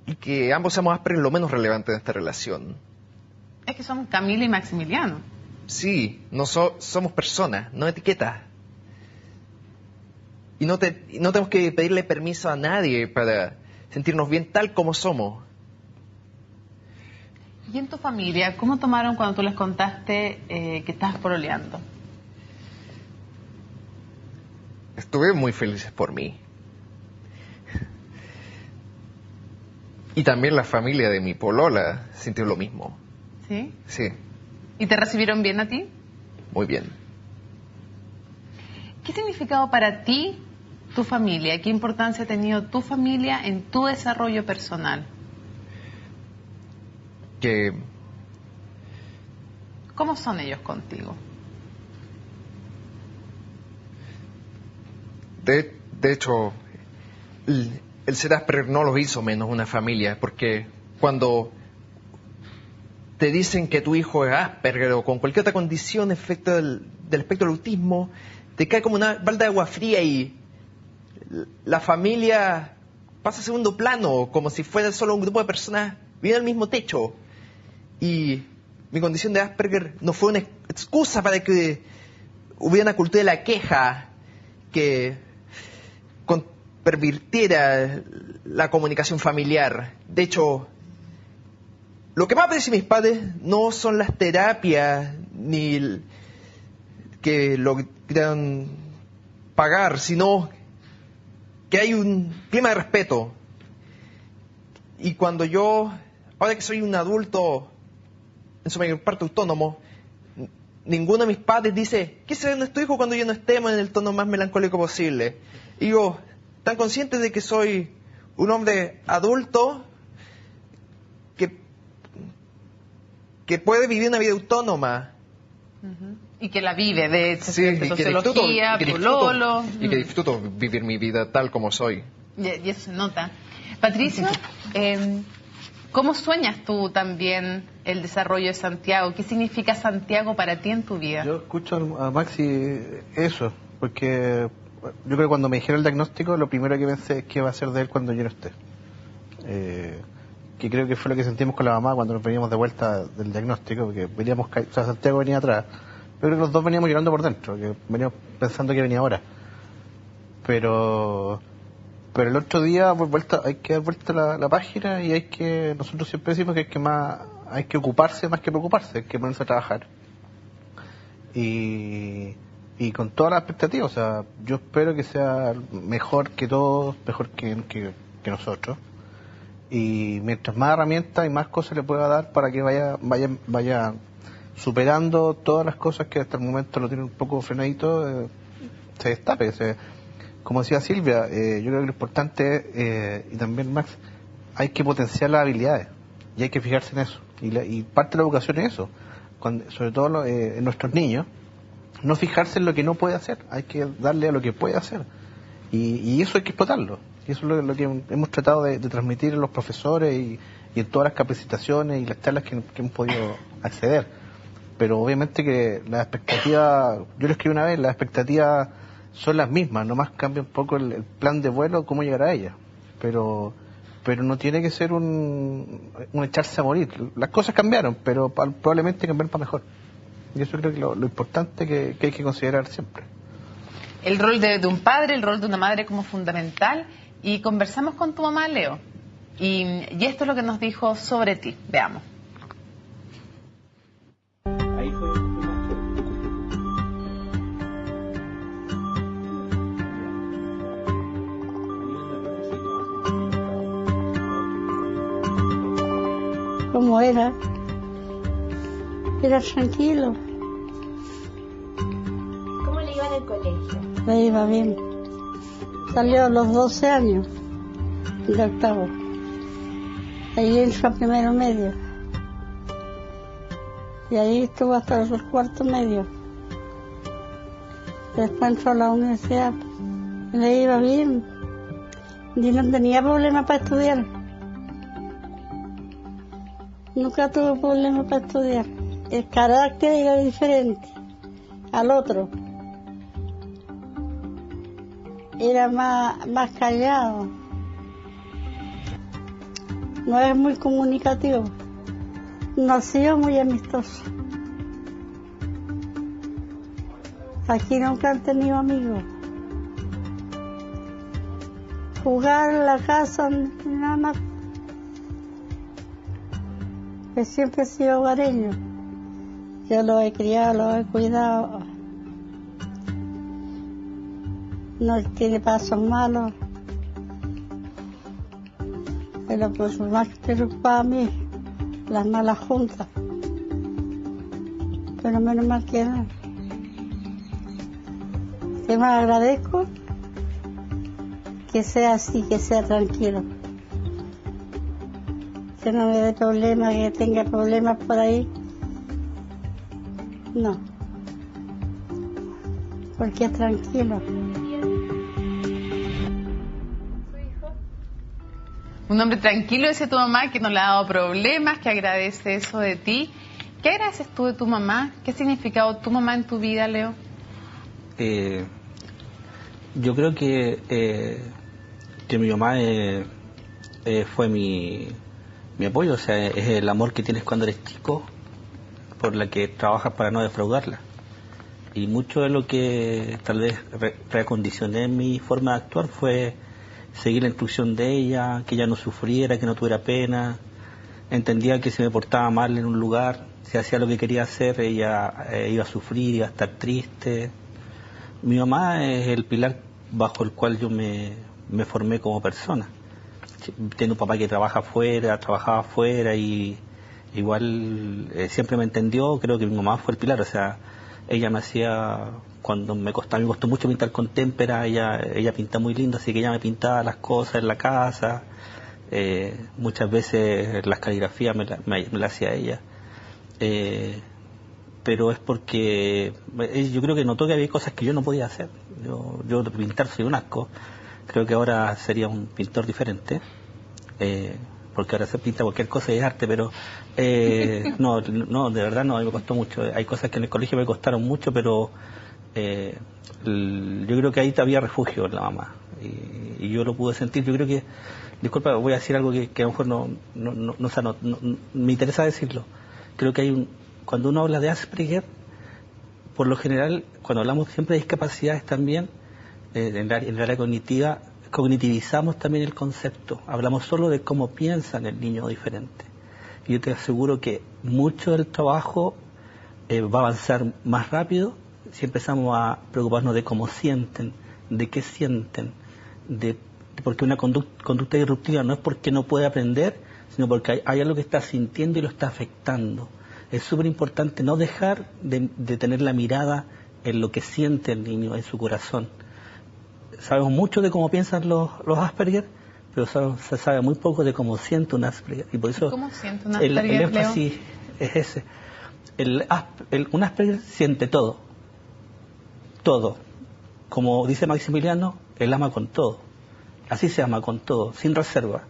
y que ambos seamos Asperger lo menos relevante de nuestra relación. Es que somos Camila y Maximiliano. Sí, somos personas, no etiquetas. Y no tenemos que pedirle permiso a nadie para sentirnos bien tal como somos. ¿Y en tu familia, cómo tomaron cuando tú les contaste que estabas pololeando? Estuvieron muy felices por mí. Y también la familia de mi polola sintió lo mismo. ¿Sí? Sí. ¿Y te recibieron bien a ti? Muy bien. ¿Qué significado para ti tu familia? ¿Qué importancia ha tenido tu familia en tu desarrollo personal? ¿Cómo son ellos contigo? De hecho, el ser Asperger no los hizo menos una familia, porque cuando te dicen que tu hijo es Asperger o con cualquier otra condición, efecto del espectro del autismo, te cae como una balda de agua fría y la familia pasa a segundo plano, como si fuera solo un grupo de personas viviendo en el mismo techo. Y mi condición de Asperger no fue una excusa para que hubiera una cultura de la queja que pervirtiera la comunicación familiar. De hecho, lo que más aprecian mis padres no son las terapias ni que logran pagar, sino que hay un clima de respeto. Y cuando yo, ahora que soy un adulto en su mayor parte autónomo, ninguno de mis padres dice, ¿qué será de nuestro hijo cuando yo no estemos en el tono más melancólico posible? Y yo, tan consciente de que soy un hombre adulto que puede vivir una vida autónoma. Y que la vive, de hecho, sí, de sociología, pololo. Y que disfruto vivir mi vida tal como soy. Y eso se nota. Patricio, ¿cómo sueñas tú también el desarrollo de Santiago? ¿Qué significa Santiago para ti en tu vida? Yo escucho a Maxi eso, porque yo creo que cuando me dijeron el diagnóstico, lo primero que pensé es qué va a ser de él cuando yo no esté. Que creo que fue lo que sentimos con la mamá cuando nos veníamos de vuelta del diagnóstico, porque veníamos, o sea, Santiago venía atrás, pero creo que los dos veníamos llorando por dentro, que veníamos pensando que venía ahora. Pero el otro día hay que dar vuelta la página y nosotros siempre decimos que hay que ocuparse más que preocuparse, hay que ponerse a trabajar. Y con todas las expectativas, o sea, yo espero que sea mejor que todos, mejor que nosotros. Y mientras más herramientas y más cosas le pueda dar para que vaya superando todas las cosas que hasta el momento lo tienen un poco frenadito, se destape. Como decía Silvia, yo creo que lo importante es, y también Max, hay que potenciar las habilidades y hay que fijarse en eso. Y parte de la educación es eso, sobre todo en nuestros niños, no fijarse en lo que no puede hacer, hay que darle a lo que puede hacer. Y eso hay que explotarlo. Y eso es lo que hemos tratado de transmitir a los profesores y en todas las capacitaciones y las charlas que hemos podido acceder. Pero obviamente que las expectativas, yo lo escribí una vez, las expectativas son las mismas, nomás cambia un poco el plan de vuelo, cómo llegar a ella. Pero no tiene que ser un echarse a morir. Las cosas cambiaron, pero probablemente cambiaron para mejor. Y eso creo que lo importante que hay que considerar siempre. El rol de un padre, el rol de una madre como fundamental. Y conversamos con tu mamá, Leo. Y esto es lo que nos dijo sobre ti. Veamos. ¿Cómo era? Era tranquilo. ¿Cómo le iba en el colegio? Le iba bien. Salió a los 12 años de octavo. Ahí entró a primero medio. Y ahí estuvo hasta el cuarto medio. Después entró a la universidad. Le iba bien. Y no tenía problema para estudiar. Nunca tuve problema para estudiar. El carácter era diferente al otro. Era más callado. No es muy comunicativo. No ha sido muy amistoso. Aquí nunca han tenido amigos. Jugar en la casa, nada más. Que siempre he sido hogareño. Yo lo he criado, lo he cuidado. No tiene pasos malos. Pero pues más que preocupa a mí, las malas juntas. Pero menos mal que no. Te más agradezco que sea así, que sea tranquilo. usted no me dé problemas, que tenga problemas por ahí. No. Porque es tranquilo. Un hombre tranquilo, dice tu mamá, que no le ha dado problemas, que agradece eso de ti. ¿Qué agradeces tú de tu mamá? ¿Qué ha significado tu mamá en tu vida, Leo? Yo creo que mi mamá fue mi apoyo, o sea, es el amor que tienes cuando eres chico, por la que trabajas para no defraudarla. Y mucho de lo que tal vez reacondicioné mi forma de actuar fue seguir la instrucción de ella, que ella no sufriera, que no tuviera pena. Entendía que si me portaba mal en un lugar, si hacía lo que quería hacer, ella iba a sufrir, iba a estar triste. Mi mamá es el pilar bajo el cual yo me formé como persona. Tengo un papá que trabajaba afuera y igual siempre me entendió. Creo que mi mamá fue el pilar, o sea, ella me hacía, cuando me costó mucho pintar con témpera, ella pinta muy lindo, así que ella me pintaba las cosas en la casa. Muchas veces las caligrafías me la hacía ella. Pero es porque yo creo que notó que había cosas que yo no podía hacer. Yo pintar soy un asco. Creo que ahora sería un pintor diferente, porque ahora se pinta cualquier cosa y es arte, pero no, de verdad no, a mí me costó mucho. Hay cosas que en el colegio me costaron mucho, pero yo creo que ahí había refugio en la mamá, y yo lo pude sentir. Yo creo que, disculpa, voy a decir algo que a lo mejor no me interesa decirlo. Creo que cuando uno habla de Asperger, por lo general, cuando hablamos siempre de discapacidades también, en el área cognitiva, cognitivizamos también el concepto. Hablamos solo de cómo piensa el niño diferente. Y yo te aseguro que mucho del trabajo va a avanzar más rápido si empezamos a preocuparnos de cómo sienten, de qué sienten, porque una conducta disruptiva no es porque no puede aprender, sino porque hay algo que está sintiendo y lo está afectando. Es súper importante no dejar de tener la mirada en lo que siente el niño, en su corazón. Sabemos mucho de cómo piensan los Asperger, pero se sabe muy poco de cómo siente un Asperger. Y por eso ¿cómo siente un Asperger, el énfasis es ese. Un Asperger siente todo. Todo. Como dice Maximiliano, él ama con todo. Así se ama, con todo, sin reserva.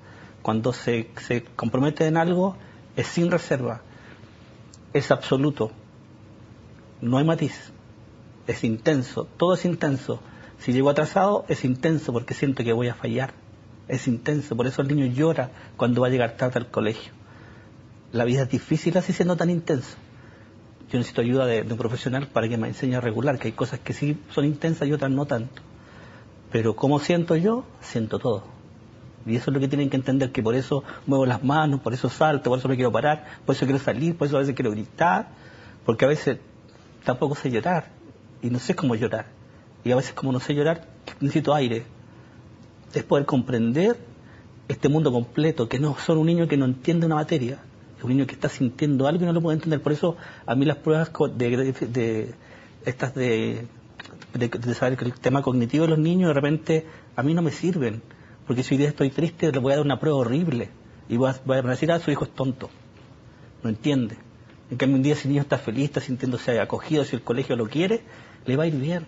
Cuando se compromete en algo, es sin reserva. Es absoluto. No hay matiz. Es intenso. Todo es intenso. Si llego atrasado, es intenso porque siento que voy a fallar. Es intenso. Por eso el niño llora cuando va a llegar tarde al colegio. La vida es difícil así siendo tan intenso. Yo necesito ayuda de un profesional para que me enseñe a regular, que hay cosas que sí son intensas y otras no tanto. Pero ¿cómo siento yo? Siento todo. Y eso es lo que tienen que entender, que por eso muevo las manos, por eso salto, por eso me quiero parar, por eso quiero salir, por eso a veces quiero gritar, porque a veces tampoco sé llorar y no sé cómo llorar. Y a veces, como no sé llorar, necesito aire. Es poder comprender este mundo completo, que no son un niño que no entiende una materia, es un niño que está sintiendo algo y no lo puede entender. Por eso a mí las pruebas de saber el tema cognitivo de los niños, de repente a mí no me sirven, porque si hoy día estoy triste le voy a dar una prueba horrible y voy a decir, su hijo es tonto, no entiende. En cambio, un día si el niño está feliz, está sintiéndose acogido, si el colegio lo quiere, le va a ir bien.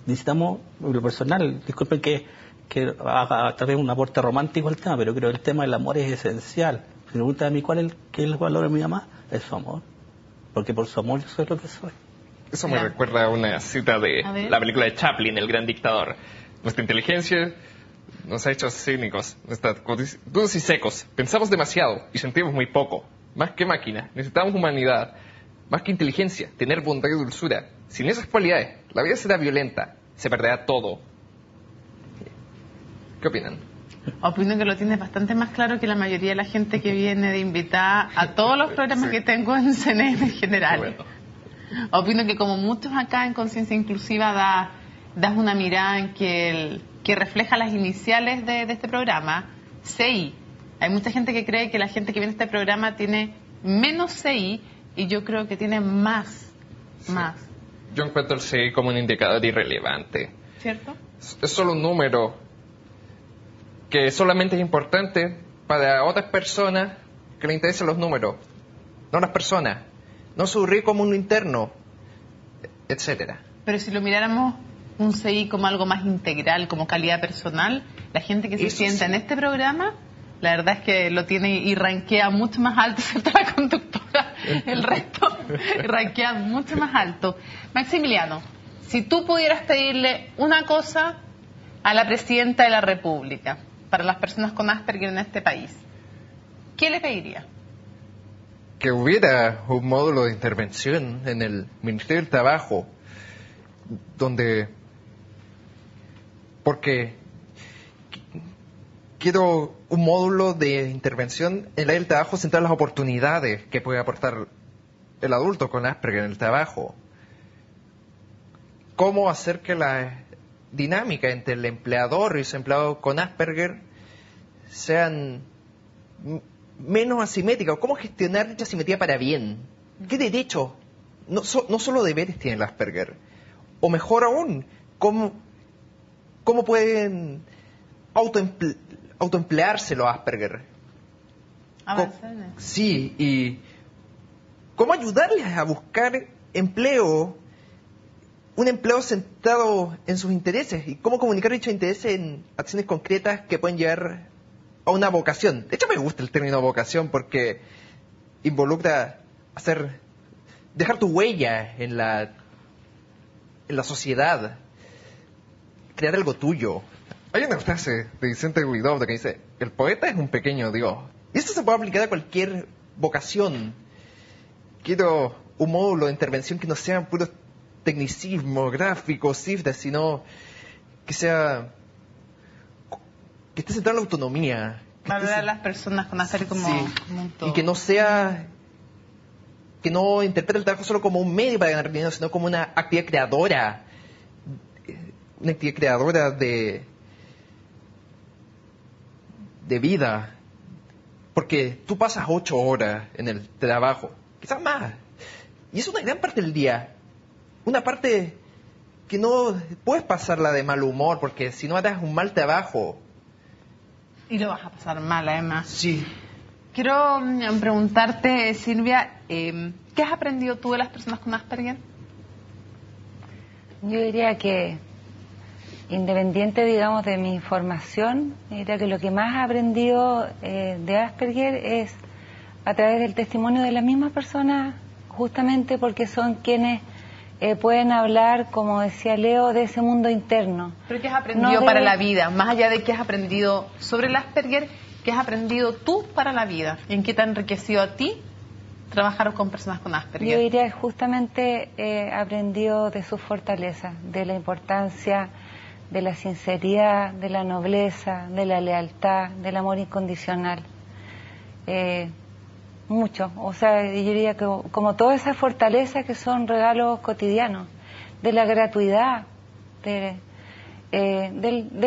Necesitamos, lo personal, disculpen que haga tal vez un aporte romántico al tema, pero creo que el tema del amor es esencial. Si me preguntan a mí qué es el valor de mi mamá, es su amor, porque por su amor yo soy lo que soy. Eso me recuerda a una cita de la película de Chaplin, El Gran Dictador. Nuestra inteligencia nos ha hecho cínicos, duros y secos. Pensamos demasiado y sentimos muy poco. Más que máquina, necesitamos humanidad. Más que inteligencia, tener bondad y dulzura. Sin esas cualidades, la vida será violenta. Se perderá todo. ¿Qué opinan? Opino que lo tienes bastante más claro que la mayoría de la gente que viene de invitada a todos los programas que tengo en CNM en general. Bueno. Opino que como muchos acá en Conciencia Inclusiva das una mirada en que refleja las iniciales de este programa, CI. Hay mucha gente que cree que la gente que viene a este programa tiene menos CI y yo creo que tiene más. Yo encuentro el CI como un indicador irrelevante. ¿Cierto? Es solo un número que solamente es importante para otras personas que le interesen los números, no las personas, no su currículum interno, etcétera. Pero si lo miráramos un CI como algo más integral, como calidad personal, la gente que se sienta en este programa, la verdad es que lo tiene y ranquea mucho más alto, excepto la conductora, el resto ranquea mucho más alto. Maximiliano, si tú pudieras pedirle una cosa a la Presidenta de la República para las personas con Asperger en este país, ¿qué le pediría? Que hubiera un módulo de intervención en el Ministerio del Trabajo, porque quiero un módulo de intervención en el área del trabajo centrado en las oportunidades que puede aportar el adulto con Asperger en el trabajo. Cómo hacer que la dinámica entre el empleador y su empleado con Asperger sean menos asimétricas. Cómo gestionar dicha asimetría para bien. ¿Qué derechos, no solo deberes tiene el Asperger? O mejor aún, cómo pueden autoemplearse los Asperger. Sí, y cómo ayudarles a buscar empleo, un empleo centrado en sus intereses, y cómo comunicar dichos intereses en acciones concretas que pueden llevar a una vocación. De hecho, me gusta el término vocación porque involucra dejar tu huella en la sociedad, crear algo tuyo. Hay una frase de Vicente Huidobro que dice: el poeta es un pequeño Dios. Y esto se puede aplicar a cualquier vocación. Quiero un módulo de intervención que no sea puro tecnicismo, gráfico, cifras, sino que esté centrado en la autonomía. Valorar a las personas con Asperger como un todo. Y que no interprete el trabajo solo como un medio para ganar dinero, sino como una actividad creadora. Una actividad creadora de vida. Porque tú pasas 8 horas en el trabajo, quizás más. Y es una gran parte del día. Una parte que no puedes pasarla de mal humor, porque si no harás un mal trabajo. Y lo vas a pasar mal, además. Sí. Quiero preguntarte, Silvia, ¿qué has aprendido tú de las personas con Asperger? Yo diría que, independiente, digamos, de mi formación, diría que lo que más he aprendido de Asperger es a través del testimonio de las mismas personas, justamente porque son quienes pueden hablar, como decía Leo, de ese mundo interno. ¿Pero qué has aprendido para la vida? Más allá de qué has aprendido sobre el Asperger, ¿qué has aprendido tú para la vida? ¿En qué te ha enriquecido a ti trabajar con personas con Asperger? Yo diría que justamente he aprendido de sus fortalezas, de la importancia de la sinceridad, de la nobleza, de la lealtad, del amor incondicional. Mucho, o sea, yo diría que como todas esas fortalezas que son regalos cotidianos, de la gratuidad, del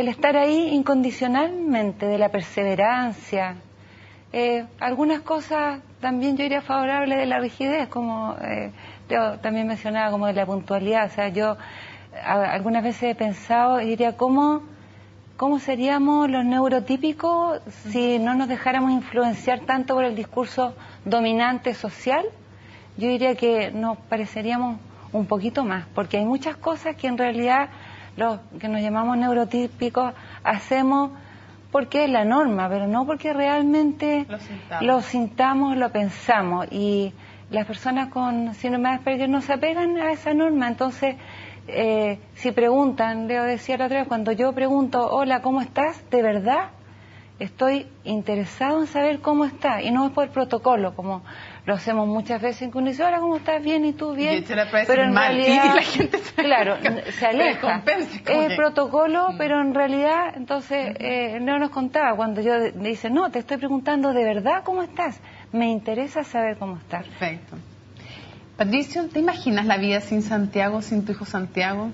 estar ahí incondicionalmente, de la perseverancia. Algunas cosas también yo diría favorables de la rigidez, como yo también mencionaba, como de la puntualidad. O sea, yo algunas veces he pensado y diría, ¿cómo seríamos los neurotípicos si no nos dejáramos influenciar tanto por el discurso dominante social? Yo diría que nos pareceríamos un poquito más, porque hay muchas cosas que en realidad los que nos llamamos neurotípicos hacemos porque es la norma, pero no porque realmente lo sintamos, lo pensamos. Y las personas con síndrome de Asperger no se apegan a esa norma. Entonces, si preguntan, Leo decía la otra vez, cuando yo pregunto, hola, ¿cómo estás? De verdad estoy interesado en saber cómo estás, y no es por protocolo, como lo hacemos muchas veces, en que uno dice, hola, ¿cómo estás? Bien, ¿y tú? Bien. Pero en realidad, y la gente se aleja. Es el protocolo, pero en realidad, entonces, no nos contaba, cuando yo me dice, no, te estoy preguntando de verdad cómo estás, me interesa saber cómo estás. Perfecto. Patricio, ¿te imaginas la vida sin Santiago, sin tu hijo Santiago?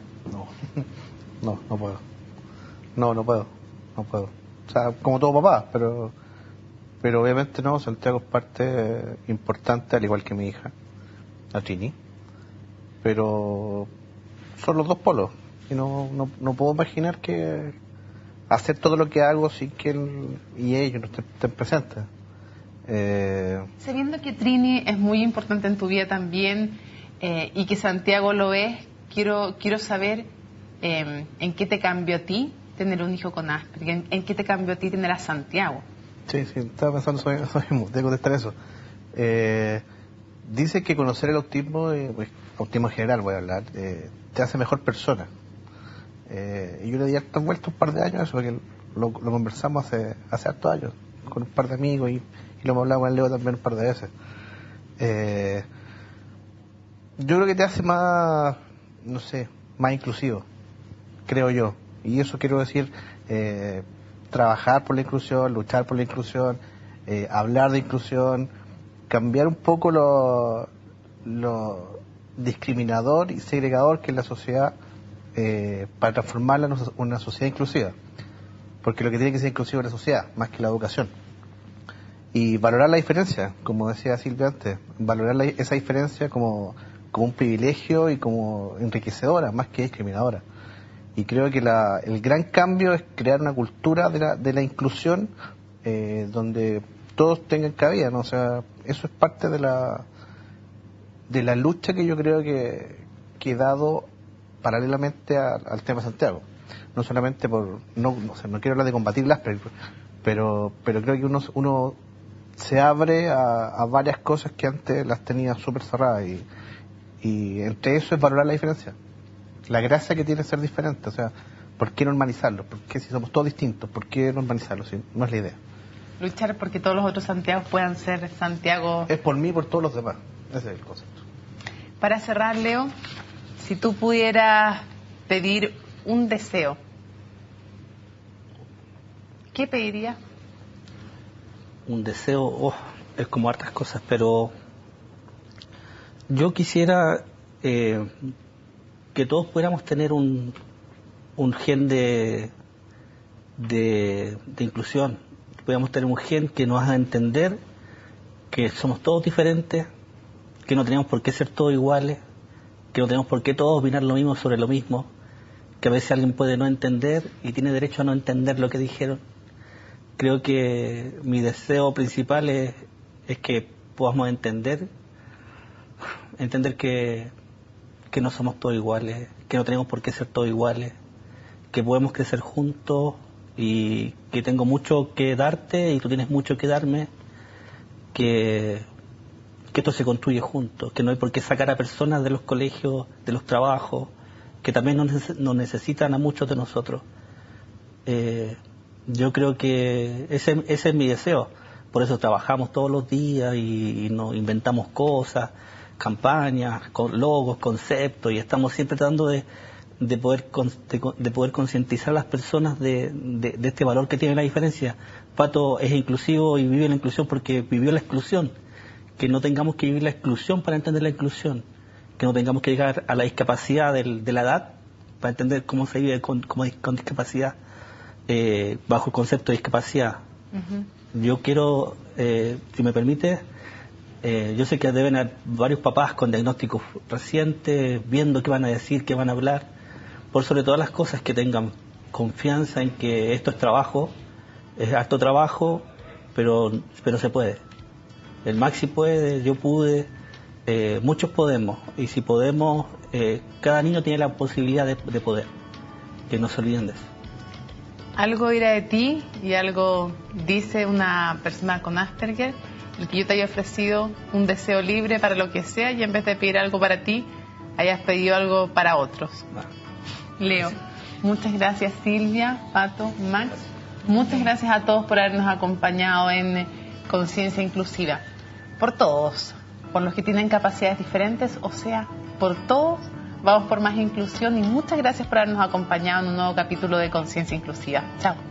No puedo. No puedo. O sea, como todo papá, pero obviamente no. Santiago es parte importante, al igual que mi hija, la Trini. Pero son los dos polos. Y no puedo imaginar que hacer todo lo que hago sin que él y ellos no estén presentes. Sabiendo que Trini es muy importante en tu vida también y que Santiago lo es, quiero saber en qué te cambió a ti tener un hijo con Asperger, en qué te cambió a ti tener a Santiago. Sí, estaba pensando, de contestar eso. Dice que conocer el autismo, pues, autismo en general voy a hablar, te hace mejor persona. Y yo le di hartas vueltas un par de años a eso, porque lo conversamos hace hartos años con un par de amigos y lo hemos hablado con Leo también un par de veces. Yo creo que te hace más, no sé, más inclusivo, creo yo. Y eso quiero decir, trabajar por la inclusión, luchar por la inclusión, hablar de inclusión, cambiar un poco lo discriminador y segregador que es la sociedad, para transformarla en una sociedad inclusiva. Porque lo que tiene que ser inclusivo es la sociedad, más que la educación. Y valorar la diferencia, como decía Silvia antes, valorar esa diferencia como un privilegio y como enriquecedora, más que discriminadora. Y creo que el gran cambio es crear una cultura de la inclusión, donde todos tengan cabida, ¿no? O sea, eso es parte de la lucha que yo creo que he dado paralelamente al tema de Santiago. No solamente no quiero hablar de combatir el Asperger, pero creo que uno se abre a varias cosas que antes las tenía súper cerradas, y entre eso es valorar la diferencia, la gracia que tiene ser diferente. O sea, ¿por qué normalizarlo? ¿Por qué, si somos todos distintos, por qué normalizarlo? Si no es la idea. Luchar porque todos los otros Santiagos puedan ser Santiago. Es por mí y por todos los demás. Ese es el concepto. Para cerrar, Leo, si tú pudieras pedir un deseo, ¿qué pedirías? Un deseo, es como hartas cosas, pero yo quisiera que todos pudiéramos tener un gen de inclusión, pudiéramos tener un gen que nos haga entender que somos todos diferentes, que no tenemos por qué ser todos iguales, que no tenemos por qué todos opinar lo mismo sobre lo mismo, que a veces alguien puede no entender y tiene derecho a no entender lo que dijeron. Creo que mi deseo principal es que podamos entender que no somos todos iguales, que no tenemos por qué ser todos iguales, que podemos crecer juntos y que tengo mucho que darte y tú tienes mucho que darme, que esto se construye juntos, que no hay por qué sacar a personas de los colegios, de los trabajos, que también nos necesitan a muchos de nosotros. Yo creo que ese es mi deseo. Por eso trabajamos todos los días y nos inventamos cosas, campañas, logos, conceptos, y estamos siempre tratando de poder concientizar a las personas de este valor que tiene la diferencia. Pato es inclusivo y vive la inclusión porque vivió la exclusión. Que no tengamos que vivir la exclusión para entender la inclusión, que no tengamos que llegar a la discapacidad de la edad para entender cómo se vive con discapacidad, bajo el concepto de discapacidad. Uh-huh. Yo quiero, si me permite, yo sé que deben haber varios papás con diagnósticos recientes, viendo qué van a decir, qué van a hablar, por sobre todas las cosas que tengan confianza en que esto es trabajo, es harto trabajo, pero se puede. El Maxi puede, yo pude, muchos podemos, y si podemos, cada niño tiene la posibilidad de poder, que no se olviden de eso. Algo dirá de ti y algo dice una persona con Asperger, el que yo te haya ofrecido un deseo libre para lo que sea y en vez de pedir algo para ti, hayas pedido algo para otros. Leo, muchas gracias Silvia, Pato, Max, muchas gracias a todos por habernos acompañado en Conciencia Inclusiva. Por todos, por los que tienen capacidades diferentes, o sea, por todos, vamos por más inclusión y muchas gracias por habernos acompañado en un nuevo capítulo de Conciencia Inclusiva. Chao.